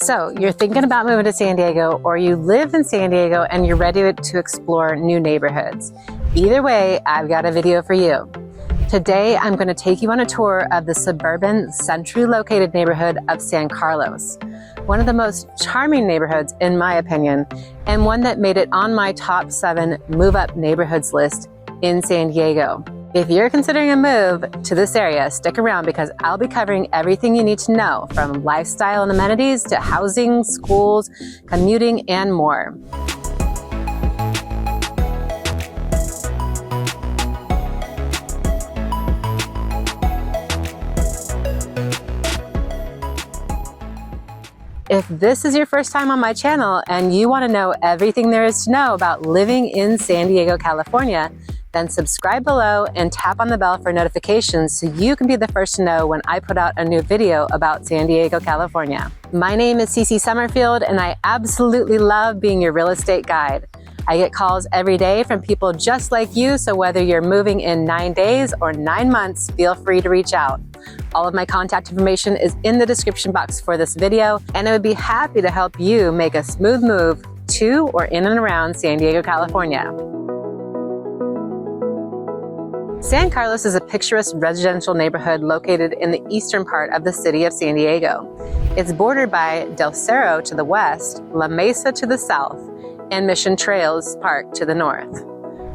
So you're thinking about moving to San Diego, or you live in San Diego and you're ready to explore new neighborhoods. Either way, I've got a video for you. Today, I'm going to take you on a tour of the suburban, centrally located neighborhood of San Carlos. One of the most charming neighborhoods, in my opinion, and one that made it on my top 7 move-up neighborhoods list in San Diego. If you're considering a move to this area, stick around because I'll be covering everything you need to know, from lifestyle and amenities to housing, schools, commuting, and more. If this is your first time on my channel and you want to know everything there is to know about living in San Diego, California, then subscribe below and tap on the bell for notifications so you can be the first to know when I put out a new video about San Diego, California. My name is Summerfield and I absolutely love being your real estate guide. I get calls every day from people just like you, so whether you're moving in 9 days or 9 months, feel free to reach out. All of my contact information is in the description box for this video, and I would be happy to help you make a smooth move to or in and around San Diego, California. San Carlos is a picturesque residential neighborhood located in the eastern part of the city of San Diego. It's bordered by Del Cerro to the west, La Mesa to the south, and Mission Trails Park to the north.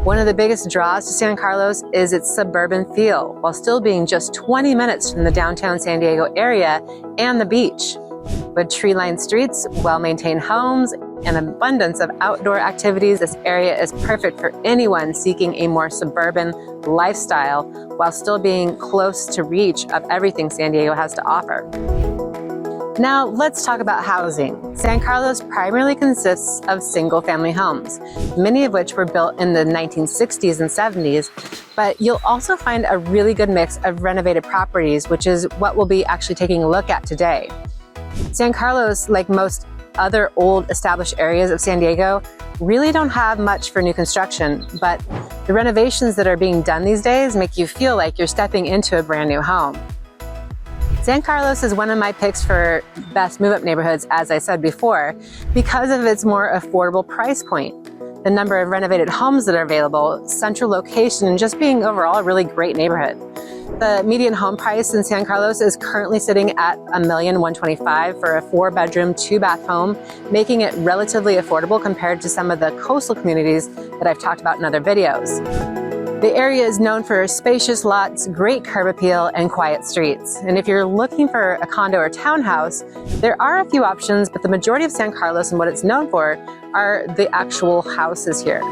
One of the biggest draws to San Carlos is its suburban feel, while still being just 20 minutes from the downtown San Diego area and the beach. With tree-lined streets, well-maintained homes, and an abundance of outdoor activities, this area is perfect for anyone seeking a more suburban lifestyle while still being close to reach of everything San Diego has to offer. Now let's talk about housing. San Carlos primarily consists of single-family homes, many of which were built in the 1960s and 70s, but you'll also find a really good mix of renovated properties, which is what we'll be actually taking a look at today. San Carlos, like most other old established areas of San Diego, really don't have much for new construction, but the renovations that are being done these days make you feel like you're stepping into a brand new home. San Carlos is one of my picks for best move-up neighborhoods, as I said before, because of its more affordable price point, the number of renovated homes that are available, central location, and just being overall a really great neighborhood. The median home price in San Carlos is currently sitting at $1,125,000 for a 4-bedroom, 2-bath home, making it relatively affordable compared to some of the coastal communities that I've talked about in other videos. The area is known for spacious lots, great curb appeal, and quiet streets. And if you're looking for a condo or townhouse, there are a few options, but the majority of San Carlos and what it's known for are the actual houses here.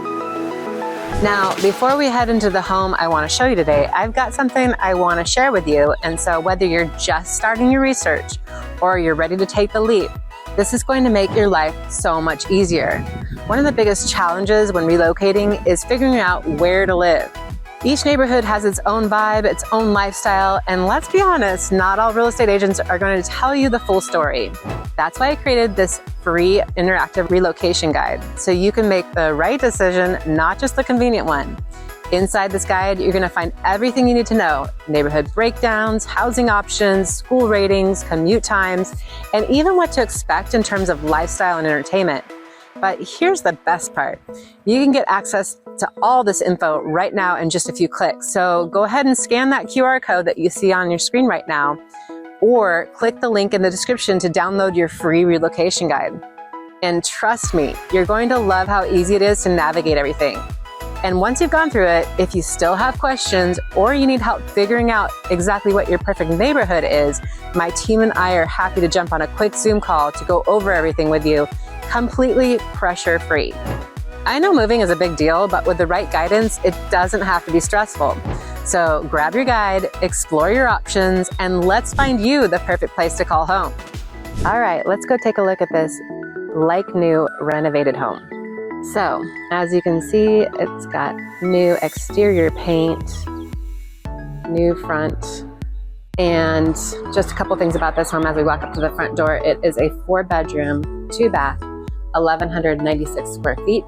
Now, before we head into the home I want to show you today, I've got something I want to share with you. And so whether you're just starting your research or you're ready to take the leap, this is going to make your life so much easier. One of the biggest challenges when relocating is figuring out where to live. Each neighborhood has its own vibe, its own lifestyle, and let's be honest, not all real estate agents are going to tell you the full story. That's why I created this free interactive relocation guide, so you can make the right decision, not just the convenient one. Inside this guide, you're going to find everything you need to know: neighborhood breakdowns, housing options, school ratings, commute times, and even what to expect in terms of lifestyle and entertainment. But here's the best part. You can get access to all this info right now in just a few clicks. So go ahead and scan that QR code that you see on your screen right now, or click the link in the description to download your free relocation guide. And trust me, you're going to love how easy it is to navigate everything. And once you've gone through it, if you still have questions or you need help figuring out exactly what your perfect neighborhood is, my team and I are happy to jump on a quick Zoom call to go over everything with you, completely pressure-free. I know moving is a big deal, but with the right guidance, it doesn't have to be stressful. So grab your guide, explore your options, and let's find you the perfect place to call home. All right, let's go take a look at this like-new renovated home. So, as you can see, it's got new exterior paint, new front, and just a couple things about this home as we walk up to the front door. It is a 4-bedroom, 2-bath, 1,196 square feet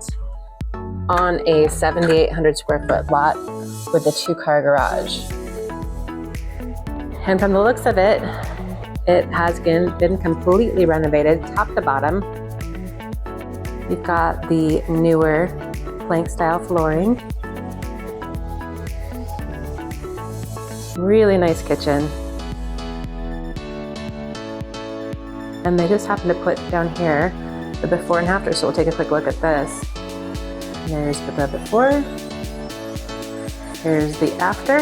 on a 7,800 square foot lot with a 2-car garage. And from the looks of it, It has been completely renovated top to bottom. You've got the newer plank style flooring. Really nice kitchen. And they just happen to put down here the before and after, so we'll take a quick look at this. There's the before. Here's the after.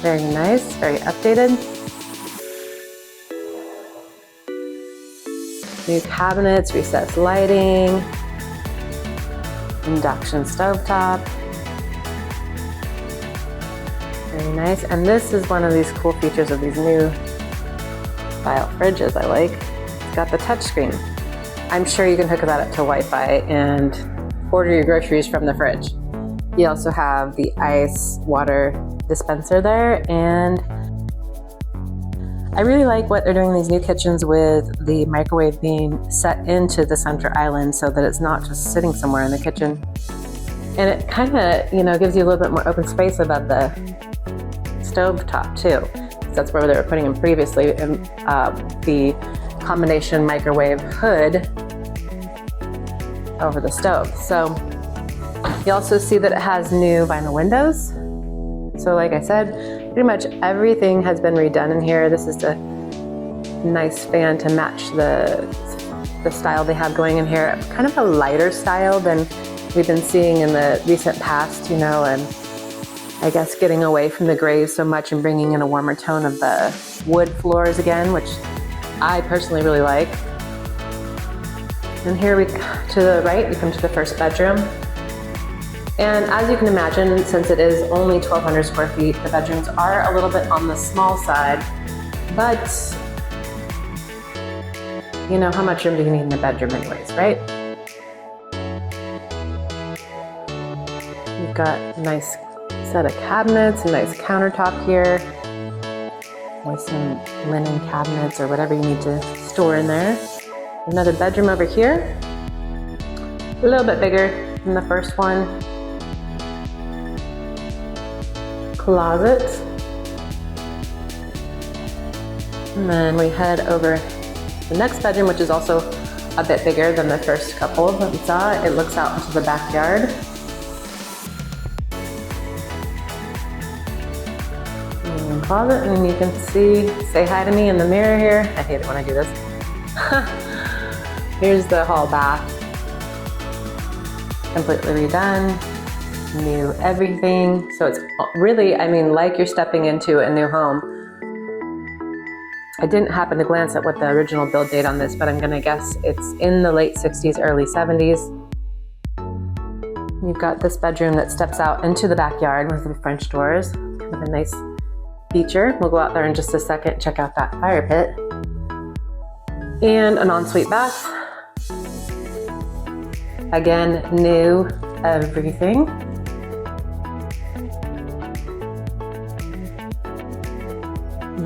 Very nice, very updated. New cabinets, recessed lighting, induction stovetop. Very nice. And this is one of these cool features of these new style fridges I like. It's got the touch screen. I'm sure you can hook that up to Wi-Fi and order your groceries from the fridge. You also have the ice water dispenser there, and I really like what they're doing in these new kitchens with the microwave being set into the center island so that it's not just sitting somewhere in the kitchen. And it kind of, gives you a little bit more open space above the stove top too. That's where they were putting them previously, in the combination microwave hood over the stove. So you also see that it has new vinyl windows. So like I said, pretty much everything has been redone in here. This is a nice fan to match the style they have going in here. Kind of a lighter style than we've been seeing in the recent past, and I guess getting away from the grays so much and bringing in a warmer tone of the wood floors again, which I personally really like. And here to the right, we come to the first bedroom. And as you can imagine, since it is only 1,200 square feet, the bedrooms are a little bit on the small side, but how much room do you need in a bedroom anyways, right? You've got a nice set of cabinets, a nice countertop here with some linen cabinets or whatever you need to store in there. Another bedroom over here, a little bit bigger than the first one. Closet. And then we head over the next bedroom, which is also a bit bigger than the first couple that we saw. It looks out into the backyard. And closet, and you can say hi to me in the mirror here. I hate it when I do this. Here's the hall bath. Completely redone. New everything. So it's really, like you're stepping into a new home. I didn't happen to glance at what the original build date on this, but I'm gonna guess it's in the late 60s, early 70s. You've got this bedroom that steps out into the backyard with the French doors. Kind of a nice feature. We'll go out there in just a second, check out that fire pit. And an ensuite bath. Again, new everything.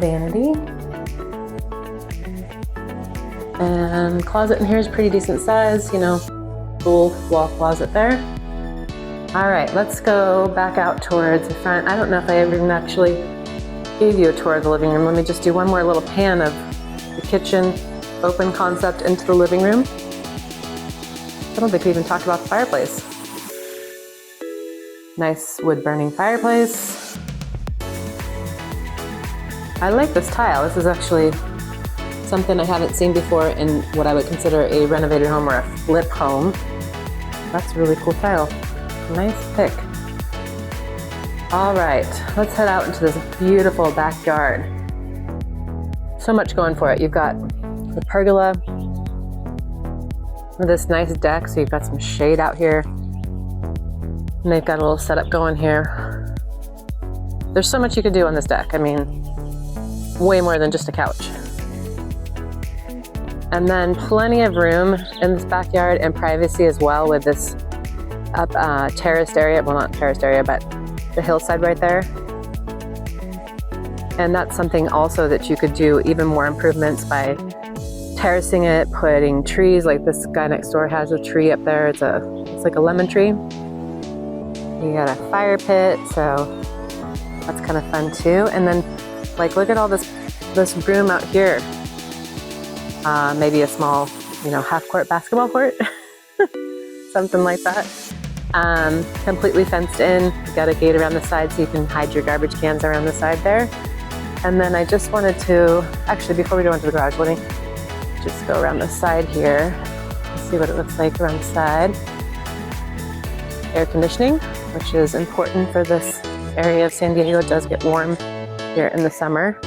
Vanity. And closet in here is pretty decent size, full wall closet there. All right, let's go back out towards the front. I don't know if I ever even actually gave you a tour of the living room. Let me just do one more little pan of the kitchen, open concept into the living room. I don't think we even talked about the fireplace. Nice wood burning fireplace. I like this tile. This is actually something I haven't seen before in what I would consider a renovated home or a flip home. That's a really cool tile. Nice pick. All right, let's head out into this beautiful backyard. So much going for it. You've got the pergola with this nice deck, so you've got some shade out here. And they've got a little setup going here. There's so much you could do on this deck. Way more than just a couch. And then plenty of room in this backyard and privacy as well with this terraced area. Well, not terraced area, but the hillside right there. And that's something also that you could do even more improvements by terracing it, putting trees, like this guy next door has a tree up there. It's like a lemon tree. You got a fire pit, so that's kind of fun too. And then look at all this this room out here. Maybe a small, half-court basketball court, something like that. Completely fenced in. You got a gate around the side so you can hide your garbage cans around the side there. And then I just wanted to, actually before we go into the garage, let me just go around the side here. See what it looks like around the side. Air conditioning, which is important for this area of San Diego. It does get warm here in the summer.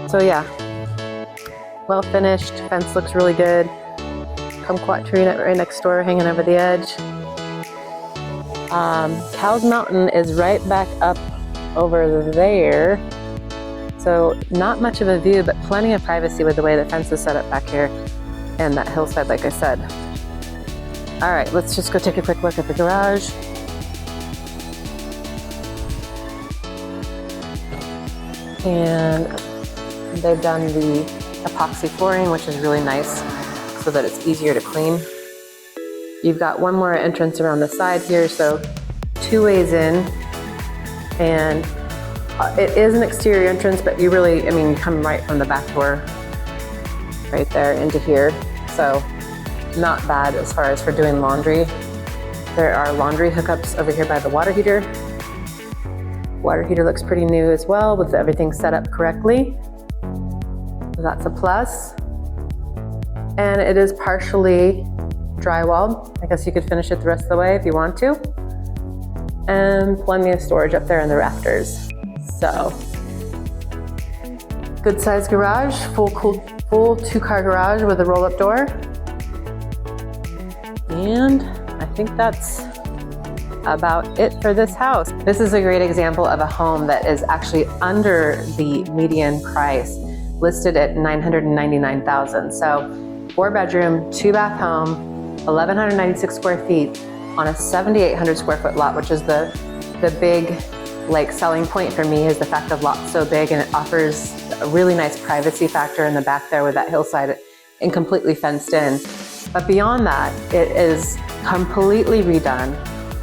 So yeah, well finished. Fence looks really good. Kumquat tree right next door, hanging over the edge. Cowles Mountain is right back up over there. So not much of a view, but plenty of privacy with the way the fence is set up back here and that hillside, like I said. All right, let's just go take a quick look at the garage. And they've done the epoxy flooring, which is really nice so that it's easier to clean. You've got one more entrance around the side here, so 2 ways in. And it is an exterior entrance, but you really, you come right from the back door right there into here. So not bad as far as for doing laundry. There are laundry hookups over here by the water heater. Water heater looks pretty new as well with everything set up correctly. So that's a plus. And it is partially drywalled. I guess you could finish it the rest of the way if you want to. And plenty of storage up there in the rafters. So, good sized garage, full 2-car garage with a roll-up door. And I think that's about it for this house. This is a great example of a home that is actually under the median price, listed at $999,000. So 4-bedroom, 2-bath home, 1,196 square feet on a 7,800 square foot lot, which is the big selling point for me, is the fact the lot's so big and it offers a really nice privacy factor in the back there with that hillside and completely fenced in. But beyond that, it is completely redone.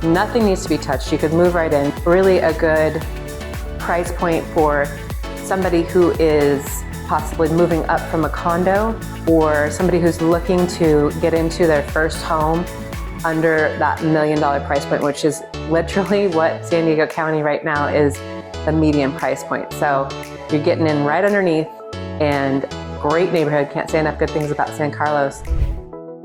Nothing needs to be touched. You could move right in. Really a good price point for somebody who is possibly moving up from a condo, or somebody who's looking to get into their first home under that $1 million price point, which is literally what San Diego County right now is the median price point. So you're getting in right underneath, and great neighborhood. Can't say enough good things about San Carlos.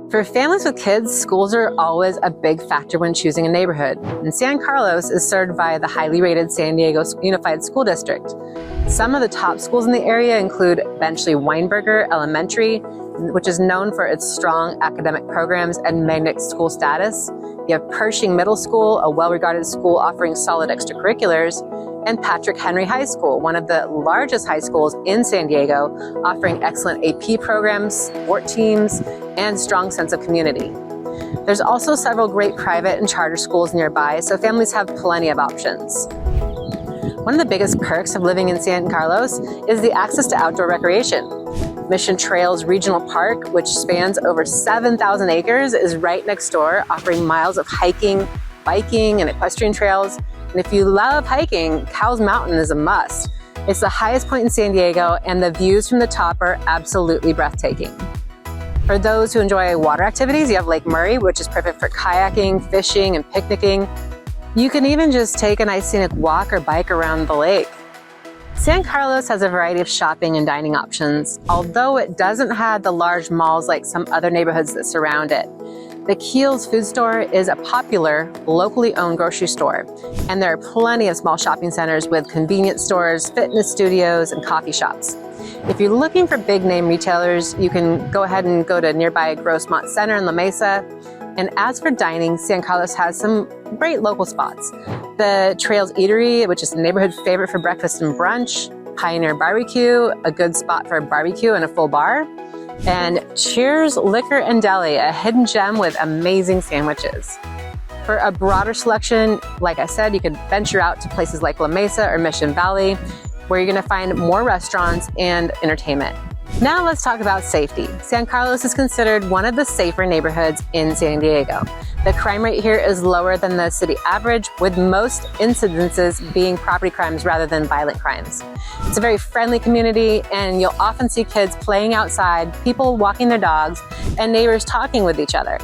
For families with kids, schools are always a big factor when choosing a neighborhood. And San Carlos is served by the highly rated San Diego Unified School District. Some of the top schools in the area include Benchley-Weinberger Elementary, which is known for its strong academic programs and magnet school status. You have Pershing Middle School, a well-regarded school offering solid extracurriculars, and Patrick Henry High School, one of the largest high schools in San Diego, offering excellent AP programs, sport teams, and strong sense of community. There's also several great private and charter schools nearby, so families have plenty of options. One of the biggest perks of living in San Carlos is the access to outdoor recreation. Mission Trails Regional Park, which spans over 7,000 acres, is right next door, offering miles of hiking, biking, and equestrian trails. And if you love hiking, Cowles Mountain is a must. It's the highest point in San Diego, and the views from the top are absolutely breathtaking. For those who enjoy water activities, you have Lake Murray, which is perfect for kayaking, fishing, and picnicking. You can even just take a nice scenic walk or bike around the lake. San Carlos has a variety of shopping and dining options, although it doesn't have the large malls like some other neighborhoods that surround it. The Cowles Food Store is a popular, locally owned grocery store, and there are plenty of small shopping centers with convenience stores, fitness studios, and coffee shops. If you're looking for big name retailers, you can go ahead and go to nearby Grossmont Center in La Mesa. And as for dining, San Carlos has some great local spots. The Trails Eatery, which is a neighborhood favorite for breakfast and brunch. Pioneer Barbecue, a good spot for a barbecue and a full bar. And Cheers Liquor and Deli, a hidden gem with amazing sandwiches. For a broader selection, like I said, you could venture out to places like La Mesa or Mission Valley, where you're gonna find more restaurants and entertainment. Now let's talk about safety. San Carlos is considered one of the safer neighborhoods in San Diego. The crime rate here is lower than the city average, with most incidences being property crimes rather than violent crimes. It's a very friendly community, and you'll often see kids playing outside, people walking their dogs, and neighbors talking with each other.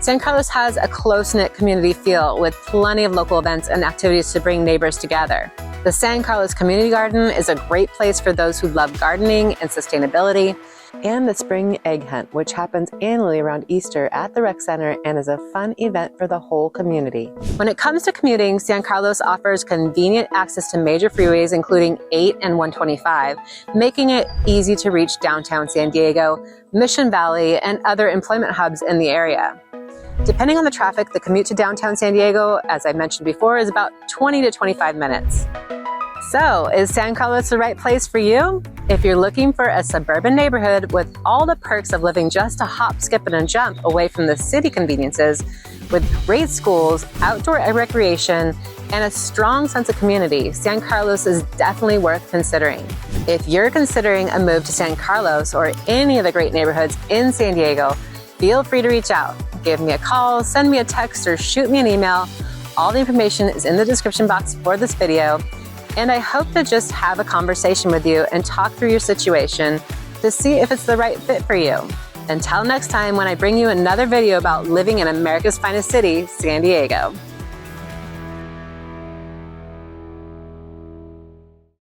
San Carlos has a close-knit community feel with plenty of local events and activities to bring neighbors together. The San Carlos Community Garden is a great place for those who love gardening and sustainability, and the Spring Egg Hunt, which happens annually around Easter at the Rec Center and is a fun event for the whole community. When it comes to commuting, San Carlos offers convenient access to major freeways, including 8 and 125, making it easy to reach downtown San Diego, Mission Valley, and other employment hubs in the area. Depending on the traffic, the commute to downtown San Diego, as I mentioned before, is about 20 to 25 minutes. So, is San Carlos the right place for you? If you're looking for a suburban neighborhood with all the perks of living just a hop, skip, and a jump away from the city conveniences, with great schools, outdoor recreation, and a strong sense of community, San Carlos is definitely worth considering. If you're considering a move to San Carlos or any of the great neighborhoods in San Diego, feel free to reach out. Give me a call, send me a text, or shoot me an email. All the information is in the description box for this video. And I hope to just have a conversation with you and talk through your situation to see if it's the right fit for you. Until next time, when I bring you another video about living in America's finest city, San Diego.